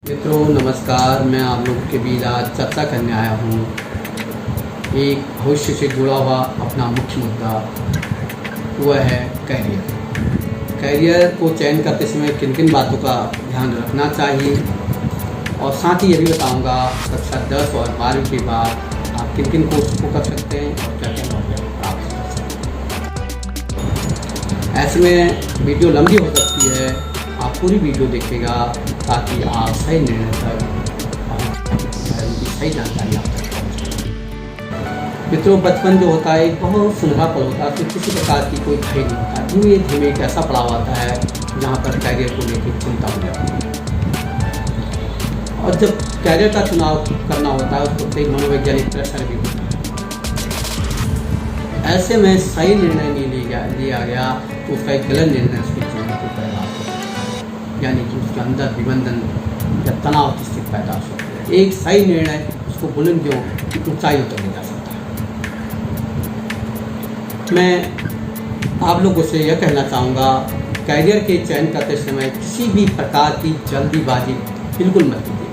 मित्रों नमस्कार। मैं आप लोगों के बीच आज चर्चा करने आया हूँ एक भविष्य से जुड़ा हुआ अपना मुख्य मुद्दा, वह है कैरियर। कैरियर को चयन करते समय किन किन बातों का ध्यान रखना चाहिए, और साथ ही ये भी बताऊँगा कक्षा 10 और 12वीं के बाद आप किन किन कोर्स को कर सकते हैं और क्या क्या नौकरियाँ प्राप्त कर सकते हैं। ऐसे में वीडियो लंबी हो सकती है, आप पूरी वीडियो देखिएगा ताकि आप सही निर्णय तक सही जानकारी आप तक पहुँच सकें। मित्रों, बचपन जो होता है एक बहुत सुनहरा पल होता है, तो किसी प्रकार की कोई भय नहीं होता। धीमे धीमे एक ऐसा पड़ाव आता है जहाँ पर कैरियर को लेकर चिंता हो जाती है, और जब कैरियर का चुनाव करना होता है उसको एक मनोवैज्ञानिक प्रेशर भी होता है। ऐसे में सही निर्णय नहीं लिया गया तो उसका एक गलत निर्णय उसके जीवन को पैदा होता है, यानी कि उसके अंदर विबंधन या तनाव की स्थिति पैदा हो सकती है। एक सही निर्णय उसको बुलंदियों की ऊंचाइयों तक ले जा सकता है। मैं आप लोगों से यह कहना चाहूँगा, कैरियर के चयन करते समय किसी भी प्रकार की जल्दीबाजी बिल्कुल मत कीजिए।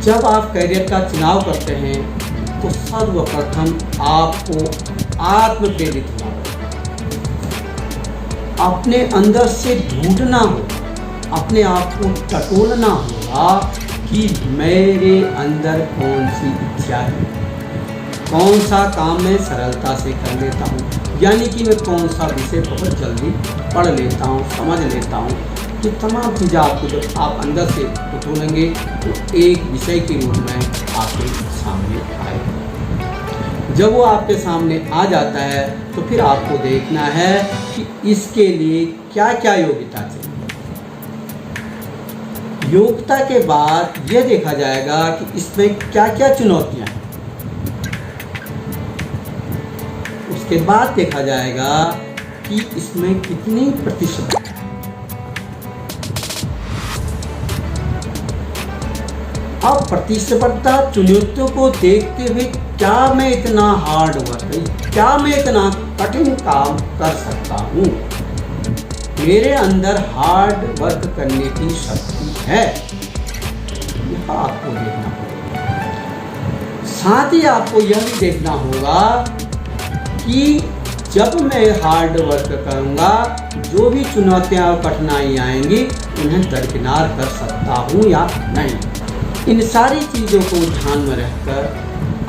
जब आप कैरियर का चुनाव करते हैं तो सर्वप्रथम आपको आत्म प्रेरित होना होगा, अपने अंदर से ढूंढना होगा, अपने आप को टटोलना होगा कि मेरे अंदर कौन सी इच्छा है, कौन सा काम मैं सरलता से कर लेता हूँ, यानी कि मैं कौन सा विषय बहुत जल्दी पढ़ लेता हूँ, समझ लेता हूँ। ये तमाम चीज़ें आपको जब आप अंदर से टटोलेंगे तो एक विषय के रूप में आपके सामने आएगा। जब वो आपके सामने आ जाता है तो फिर आपको देखना है कि इसके लिए क्या क्या योग्यता चाहिए। योग्यता के बाद यह देखा जाएगा कि इसमें क्या क्या चुनौतियां हैं। उसके बाद देखा जाएगा कि इसमें कितनी प्रतिशत है। अब प्रतिस्पर्धा चुनौतियों को देखते हुए क्या मैं इतना हार्ड वर्क, क्या मैं इतना कठिन काम कर सकता हूँ, मेरे अंदर हार्ड वर्क करने की शक्ति है, यह आपको देखना होगा। साथ ही आपको यह भी देखना होगा कि जब मैं हार्ड वर्क करूँगा जो भी चुनौतियाँ और कठिनाई आएंगी उन्हें दरकिनार कर सकता हूँ या नहीं। इन सारी चीज़ों को ध्यान में रखकर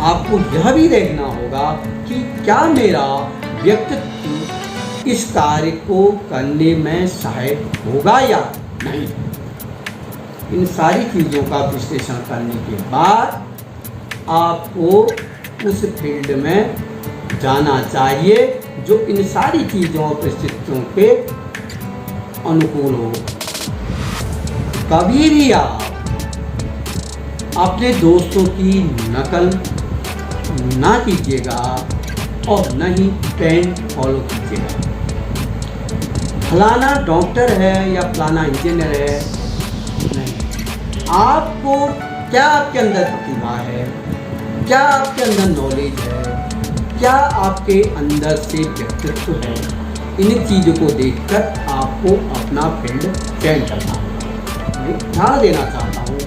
आपको यह भी देखना होगा कि क्या मेरा व्यक्तित्व इस कार्य को करने में सहायक होगा या नहीं। इन सारी चीज़ों का विश्लेषण करने के बाद आपको उस फील्ड में जाना चाहिए जो इन सारी चीज़ों और परिस्थितियों के अनुकूल हो। कभी भी आप अपने दोस्तों की नकल ना कीजिएगा और न ही ट्रेंड फॉलो कीजिएगा। फलाना डॉक्टर है या फलाना इंजीनियर है, नहीं। आपको क्या आपके अंदर प्रतिभा है, क्या आपके अंदर नॉलेज है, क्या आपके अंदर से व्यक्तित्व है, इन चीज़ों को देखकर आपको अपना फील्ड चयन करना होगा। मैं ध्यान देना चाहता हूँ,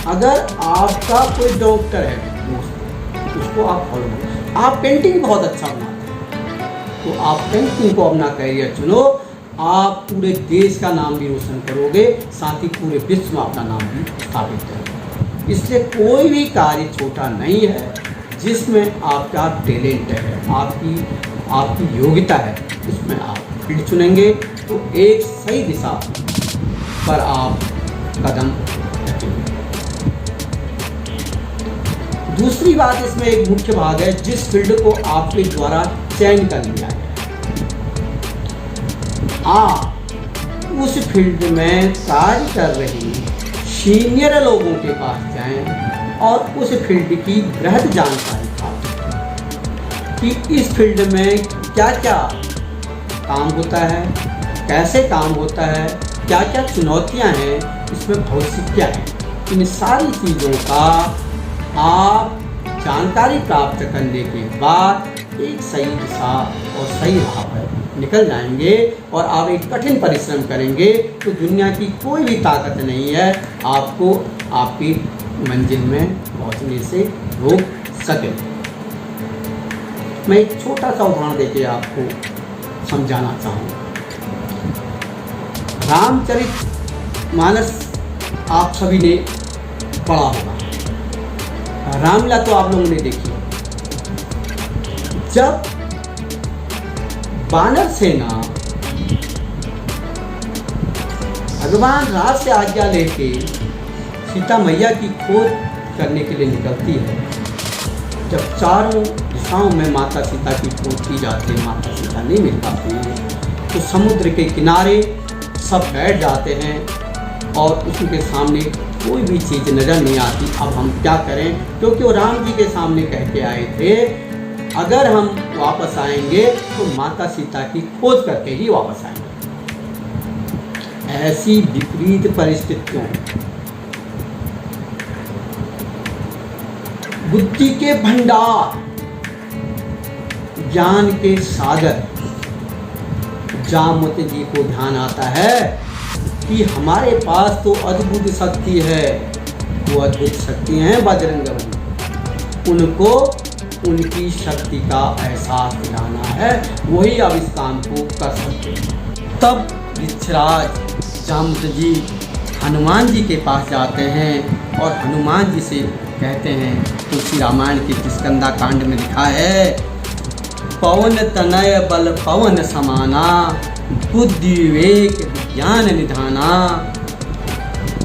अगर आपका कोई डॉक्टर है तो उसको आप फॉलो करो। आप पेंटिंग बहुत अच्छा बनाते हैं तो आप पेंटिंग को अपना कैरियर चुनो। आप पूरे देश का नाम भी रोशन करोगे, साथ ही पूरे विश्व में अपना नाम भी स्थापित करोगे। इसलिए कोई भी कार्य छोटा नहीं है जिसमें आपका टैलेंट है, आपकी योग्यता है, उसमें आप फील्ड चुनेंगे तो एक सही दिशा पर आप कदम रखेंगे। दूसरी बात, इसमें एक मुख्य भाग है जिस फील्ड को आपके द्वारा चयन कर लिया है, आप उस फील्ड में कार्य कर रहे सीनियर लोगों के पास जाएं और उस फील्ड की बृहद जानकारी प्राप्त करें कि इस फील्ड में क्या क्या काम होता है, कैसे काम होता है, क्या क्या चुनौतियां हैं, इसमें भविष्य क्या है। इन सारी चीज़ों का आप जानकारी प्राप्त करने के बाद एक सही दिशा और सही राह पर निकल जाएंगे और आप एक कठिन परिश्रम करेंगे तो दुनिया की कोई भी ताकत नहीं है आपको आपकी मंजिल में पहुंचने से रोक सके। मैं एक छोटा सा उदाहरण देके आपको समझाना चाहूँगा। रामचरितमानस आप सभी ने पढ़ा होगा, रामलीला तो आप लोगों ने देखी। जब वानर सेना भगवान राम से आज्ञा लेके सीता मैया की खोज करने के लिए निकलती है, जब चारों दिशाओं में माता सीता की खोज की जाती है, माता सीता नहीं मिल पाती है, तो समुद्र के किनारे सब बैठ जाते हैं और उनके सामने कोई भी चीज़ नज़र नहीं आती। अब हम क्या करें, क्योंकि वो राम जी के सामने कह के आए थे अगर हम वापस आएंगे तो माता सीता की खोज करके ही वापस आएंगे। ऐसी विपरीत परिस्थितियों बुद्धि के भंडार, ज्ञान के सागर जामवंत जी को ध्यान आता है कि हमारे पास तो अद्भुत शक्ति है। वो अद्भुत शक्ति है बजरंगबली, उनको उनकी शक्ति का एहसास दिलाना है, वही अब इस काम को कर सकते हैं। तब ऋक्षराज जामवंत जी हनुमान जी के पास जाते हैं और हनुमान जी से कहते हैं, तुलसी रामायण के किष्किंधा कांड में लिखा है, पवन तनय बल पवन समाना, बुद्धि विवेक विज्ञान निधाना,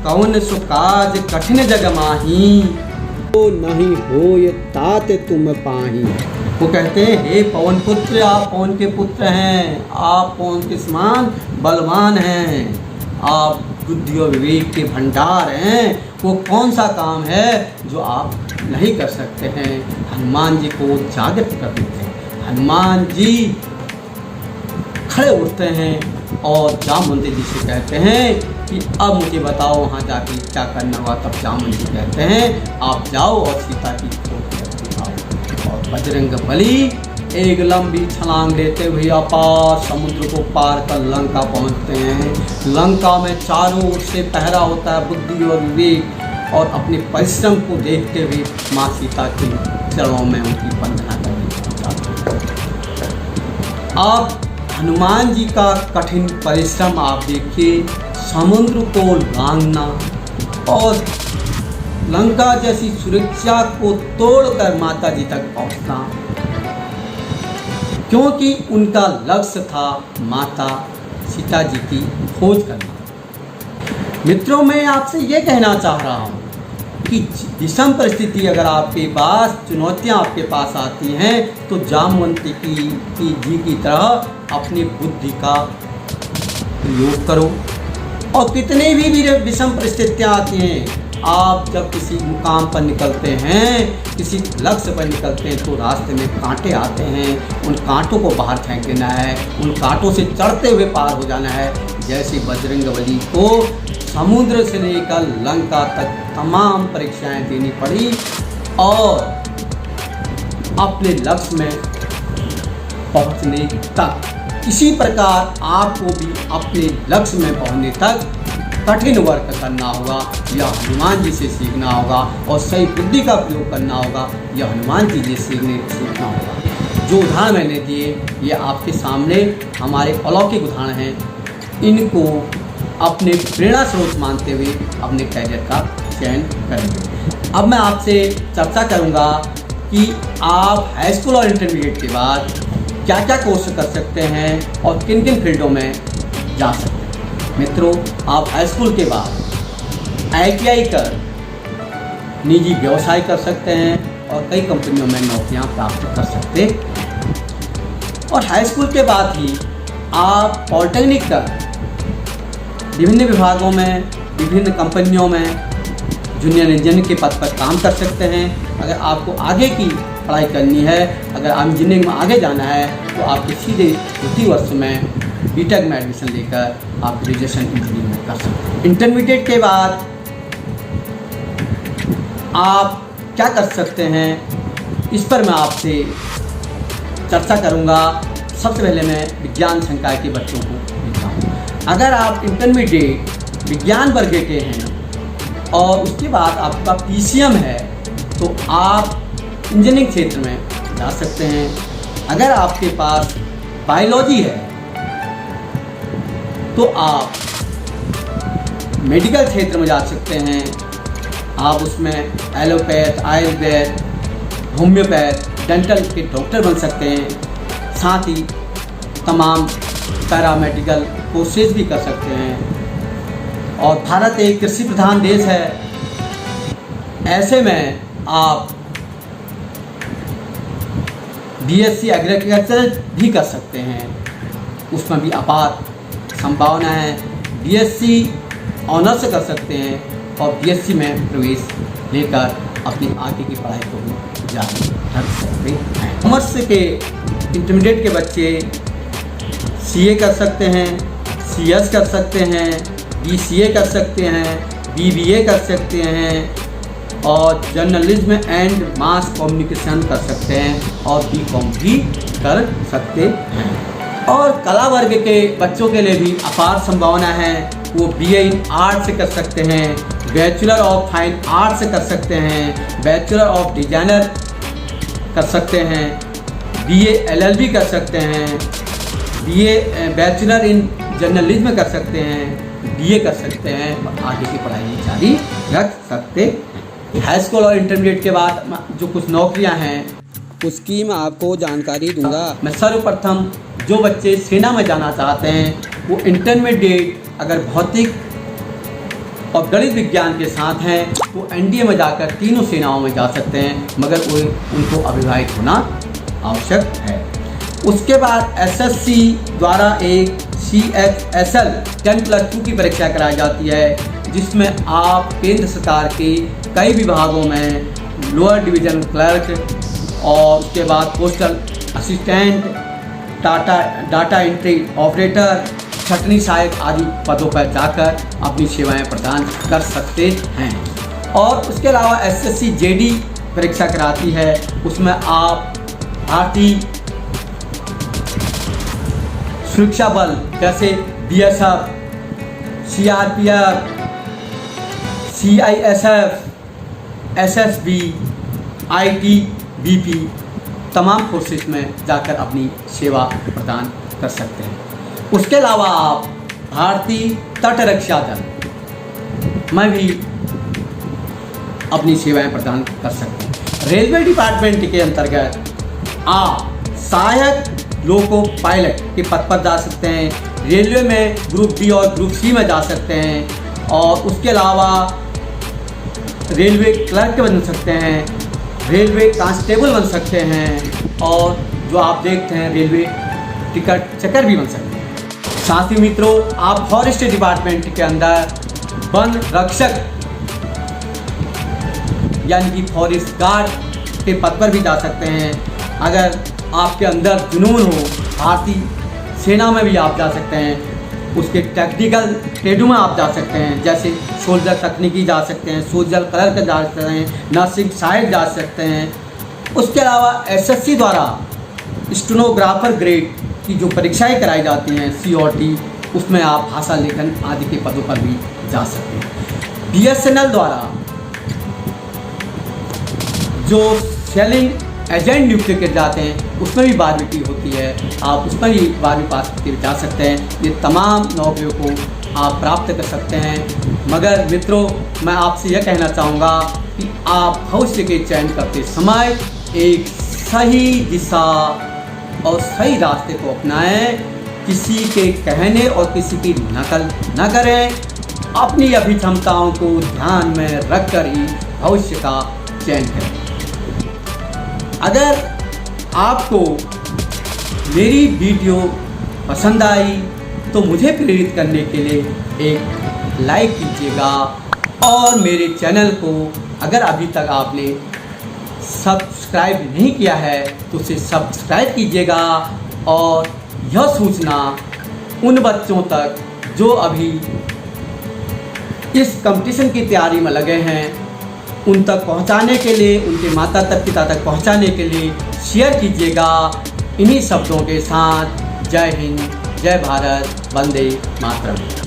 कौन सुकाज कठिन जग माही, तो नहीं होय तात तुम पाही। वो कहते हैं, हे पवन पुत्र, आप पवन के पुत्र हैं, आप पवन के समान बलवान हैं, आप बुद्धि और विवेक के भंडार हैं, वो कौन सा काम है जो आप नहीं कर सकते हैं। हनुमान जी को जागृत कर देते हैं। हनुमान जी खड़े उठते हैं और जामवंत जी से कहते हैं कि अब मुझे बताओ वहाँ जाके क्या करना हुआ। तब जामवंत जी कहते हैं, आप जाओ और सीता की खोज करके आओ। और बजरंगबली एक लंबी छलांग लेते हुए अपार समुद्र को पार कर लंका पहुँचते हैं। लंका में चारों ओर से पहरा होता है बुद्धि और विवेक, और अपने परिश्रम को देखते हुए माँ सीता के चरणों में उनकी वंदना करने पहुँचाते हैं। आप हनुमान जी का कठिन परिश्रम आप देखिए, समुद्र को लांघना और लंका जैसी सुरक्षा को तोड़कर माता जी तक पहुंचना, क्योंकि उनका लक्ष्य था माता सीता जी की खोज करना। मित्रों, मैं आपसे ये कहना चाह रहा हूँ कि विषम परिस्थिति अगर आपके पास, चुनौतियाँ आपके पास आती हैं, तो जामवंत जी की तरह अपनी बुद्धि का प्रयोग करो। और कितनी भी विषम परिस्थितियाँ आती हैं, आप जब किसी मुकाम पर निकलते हैं, किसी लक्ष्य पर निकलते हैं, तो रास्ते में कांटे आते हैं, उन कांटों को बाहर फेंक देना है, उन कांटों से चढ़ते हुए पार हो जाना है। जैसे बजरंगबली को समुद्र से लेकर लंका तक तमाम परीक्षाएं देनी पड़ी और अपने लक्ष्य में पहुंचने तक, इसी प्रकार आपको भी अपने लक्ष्य में पहुंचने तक कठिन वर्क करना होगा। यह हनुमान जी से सीखना होगा और सही बुद्धि का प्रयोग करना होगा। यह हनुमान जी से सीखना होगा। जो उदाहरण मैंने दिए, ये आपके सामने हमारे अलौकिक उदाहरण हैं। इनको अपने प्रेरणा स्रोत मानते हुए अपने कैरियर का चयन करेंगे। अब मैं आपसे चर्चा करूंगा कि आप हाई स्कूल और इंटरमीडिएट के बाद क्या क्या कोर्स कर सकते हैं और किन किन फील्डों में जा सकते हैं। मित्रों, आप हाई स्कूल के बाद ITI कर निजी व्यवसाय कर सकते हैं और कई कंपनियों में नौकरियां प्राप्त कर सकते हैं। और हाई स्कूल के बाद ही आप पॉलिटेक्निक कर विभिन्न विभागों में, विभिन्न कंपनियों में जूनियर इंजीनियर के पद पर काम कर सकते हैं। अगर आपको आगे की पढ़ाई करनी है, अगर आप इंजीनियरिंग में आगे जाना है, तो आपके सीधे उसी वर्ष में BTech में एडमिशन लेकर आप ग्रेजुएशन इंजीनियरिंग में कर सकते हैं। इंटरमीडिएट के बाद आप क्या कर सकते हैं, इस पर मैं आपसे चर्चा करूंगा। सबसे पहले मैं विज्ञान संकाय के बच्चों को देता हूँ। अगर आप इंटरमीडिएट विज्ञान वर्ग के हैं और उसके बाद आपका PCM है तो आप इंजीनियरिंग क्षेत्र में जा सकते हैं। अगर आपके पास बायोलॉजी है तो आप मेडिकल क्षेत्र में जा सकते हैं। आप उसमें एलोपैथ, आयुर्वेद, होम्योपैथ, डेंटल के डॉक्टर बन सकते हैं। साथ ही तमाम पैरामेडिकल कोर्सेज भी कर सकते हैं। और भारत एक कृषि प्रधान देश है, ऐसे में आप BSc एग्रीकल्चर भी कर सकते हैं, उसमें भी अपार संभावना है। BSc ऑनर्स कर सकते हैं और BSc में प्रवेश लेकर अपनी आगे की पढ़ाई को भी जारी रख सकते हैं। कॉमर्स के इंटरमीडिएट के बच्चे CA कर सकते हैं, CS कर सकते हैं, BCA कर सकते हैं, BBA कर सकते हैं और जर्नलिज्म एंड मास कम्युनिकेशन कर सकते हैं और BCom भी कर सकते हैं। और कला वर्ग के बच्चों के लिए भी अपार संभावना है। वो BA इन आर्ट से कर सकते हैं, बैचलर ऑफ फाइन आर्ट से कर सकते हैं, बैचलर ऑफ डिजाइनर कर सकते हैं, BA LLB कर सकते हैं, BA बैचलर इन जर्नलिज्म कर सकते हैं, BA कर सकते हैं और आगे की पढ़ाई जारी रख सकते हैं। हाई स्कूल और इंटरमीडिएट के बाद जो कुछ नौकरियां हैं उसकी मैं आपको जानकारी दूंगा। मैं सर्वप्रथम जो बच्चे सेना में जाना चाहते हैं वो इंटरमीडिएट अगर भौतिक और गणित विज्ञान के साथ हैं वो NDA में जाकर तीनों सेनाओं में जा सकते हैं, मगर वो उनको अविवाहित होना आवश्यक है। उसके बाद SSC द्वारा एक CHSL 10+2 की परीक्षा कराई जाती है, जिसमें आप केंद्र सरकार के कई विभागों में लोअर डिवीजन क्लर्क और उसके बाद postal assistant, data entry operator, छटनी सहायक आदि पदों पर जाकर अपनी सेवाएं प्रदान कर सकते हैं। और उसके अलावा SSC JD परीक्षा कराती है, उसमें आप भारतीय सुरक्षा बल जैसे BSF, CRPF, CISF, SSB, ITBP तमाम फोर्सेस में जाकर अपनी सेवा प्रदान कर सकते हैं। उसके अलावा आप भारतीय तट रक्षा दल में भी अपनी सेवाएं प्रदान कर सकते हैं। रेलवे डिपार्टमेंट के अंतर्गत आप सहायक लोको पायलट के पद पर जा सकते हैं। रेलवे में ग्रुप B और ग्रुप C में जा सकते हैं और उसके अलावा रेलवे क्लर्क बन सकते हैं, रेलवे कांस्टेबल बन सकते हैं और जो आप देखते हैं रेलवे टिकट चेकर भी बन सकते हैं। साथ ही मित्रों, आप फॉरेस्ट डिपार्टमेंट के अंदर वन रक्षक यानी कि फॉरेस्ट गार्ड के पद पर भी जा सकते हैं। अगर आपके अंदर जुनून हो, भारतीय सेना में भी आप जा सकते हैं। उसके टेक्निकल ट्रेडों में आप जा सकते हैं, जैसे सोल्जर तकनीकी जा सकते हैं, सोल्जर क्लर्क जा सकते हैं, नर्सिंग सहायक जा सकते हैं। उसके अलावा SSC द्वारा स्टेनोग्राफर ग्रेड की जो परीक्षाएं कराई जाती हैं COT, उसमें आप भाषा लेखन आदि के पदों पर भी जा सकते हैं। BSNL द्वारा जो सेलिंग एजेंट नियुक्त किए जाते हैं उसमें भी 12वीं होती है, आप उसमें भी 12वीं पास करके जा सकते हैं। ये तमाम नौकरियों को आप प्राप्त कर सकते हैं। मगर मित्रों, मैं आपसे यह कहना चाहूँगा कि आप भविष्य के चयन करते समय एक सही दिशा और सही रास्ते को अपनाएं। किसी के कहने और किसी की नकल न करें। अपनी अभिक्षमताओं को ध्यान में रखकर ही भविष्य का चयन करें। अगर आपको मेरी वीडियो पसंद आई तो मुझे प्रेरित करने के लिए एक लाइक कीजिएगा और मेरे चैनल को अगर अभी तक आपने सब्सक्राइब नहीं किया है तो उसे सब्सक्राइब कीजिएगा और यह सूचना उन बच्चों तक जो अभी इस कंपटीशन की तैयारी में लगे हैं उन तक पहुंचाने के लिए, उनके माता पिता तक पहुंचाने के लिए शेयर कीजिएगा इन्हीं शब्दों के साथ जय हिंद, जय भारत, वंदे मातरम।